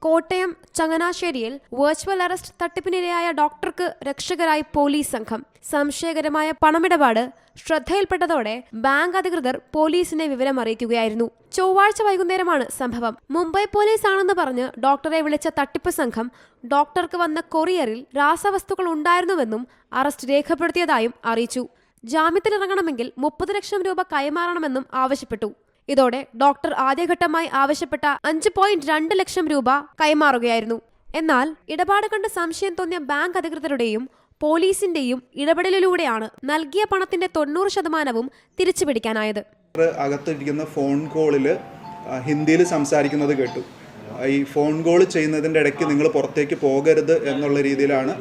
കോട്ടയം ചങ്ങനാശ്ശേരിയിൽ virtual arrest തട്ടിപ്പിനിരയായ ഡോക്ടർക്ക് രക്ഷകരായി police സംഘം. സംശയകരമായ പണമിടപാട് ശ്രദ്ധയിൽപ്പെട്ടതോടെ ബാങ്ക് അധികൃതർ പോലീസിനെ വിവരം അറിയിക്കുകയായിരുന്നു. ചൊവ്വാഴ്ച വൈകുന്നേരമാണ് സംഭവം. മുംബൈ പോലീസ് ആണെന്ന് പറഞ്ഞ് ഡോക്ടറെ വിളിച്ച തട്ടിപ്പ് സംഘം ഡോക്ടർക്ക് വന്ന കൊറിയറിൽ രാസവസ്തുക്കൾ ഉണ്ടായിരുന്നുവെന്നും അറസ്റ്റ് രേഖപ്പെടുത്തിയതായും അറിയിച്ചു. ജാമ്യത്തിലിറങ്ങണമെങ്കിൽ 30 ലക്ഷം രൂപ കൈമാറണമെന്നും ആവശ്യപ്പെട്ടു. ഇതോടെ ഡോക്ടർ ആദ്യഘട്ടമായി ആവശ്യപ്പെട്ട 5.2 ലക്ഷം രൂപ കൈമാറുകയായിരുന്നു. എന്നാൽ ഇടപാട് കണ്ട് സംശയം തോന്നിയ ബാങ്ക് അധികൃതരുടെയും പോലീസിന്റെയും ഇടപെടലിലൂടെയാണ് നൽകിയ പണത്തിന്റെ 90% തിരിച്ചുപിടിക്കാനായത്. അകത്തിരിക്കുന്ന ഫോൺ കോളിൽ ഹിന്ദിയിൽ സംസാരിക്കുന്നത് കേട്ടു. ഈ ഫോൺ കോൾ ചെയ്യുന്നതിൻ്റെ ഇടയ്ക്ക് നിങ്ങൾ പുറത്തേക്ക് പോകരുത് എന്നുള്ള രീതിയിലാണ്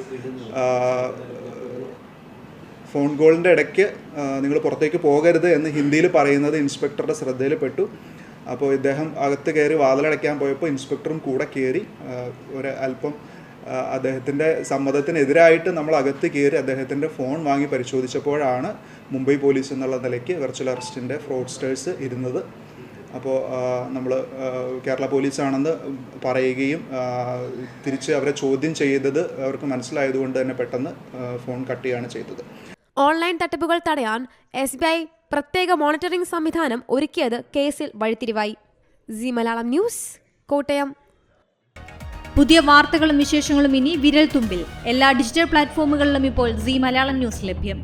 ഫോൺ കോളിൻ്റെ ഇടയ്ക്ക് നിങ്ങൾ പുറത്തേക്ക് പോകരുത് എന്ന് ഹിന്ദിയിൽ പറയുന്നത് ഇൻസ്പെക്ടറുടെ ശ്രദ്ധയിൽപ്പെട്ടു. അപ്പോൾ ഇദ്ദേഹം അകത്ത് കയറി വാതിലടയ്ക്കാൻ പോയപ്പോൾ ഇൻസ്പെക്ടറും കൂടെ കയറി അല്പം അദ്ദേഹത്തിൻ്റെ സമ്മതത്തിനെതിരായിട്ട് നമ്മൾ അകത്ത് കയറി അദ്ദേഹത്തിൻ്റെ ഫോൺ വാങ്ങി പരിശോധിച്ചപ്പോഴാണ് മുംബൈ പോലീസ് എന്നുള്ള നിലയ്ക്ക് വെർച്വൽ അറസ്റ്റിൻ്റെ ഫ്രോഡ്സ്റ്റേഴ്സ് ഇരുന്നത്. അപ്പോൾ നമ്മൾ കേരള പോലീസാണെന്ന് പറയുകയും തിരിച്ച് അവരെ ചോദ്യം ചെയ്തത് അവർക്ക് മനസ്സിലായതുകൊണ്ട് തന്നെ പെട്ടെന്ന് ഫോൺ കട്ട് ചെയ്യുകയാണ് ചെയ്തത്. ഓൺലൈൻ തട്ടിപ്പുകൾ തടയാൻ SBI പ്രത്യേക മോണിറ്ററിംഗ് സംവിധാനം ഒരുക്കിയത് കേസിൽ വഴിത്തിരിവായി. Zee Malayalam news, Kottayam. പുതിയ വാർത്തകളും വിശേഷങ്ങളും ഇനി വിരൽ തുമ്പിൽ. എല്ലാ ഡിജിറ്റൽ പ്ലാറ്റ്ഫോമുകളിലും ഇപ്പോൾ സീ മലയാളം ന്യൂസ് ലഭ്യം.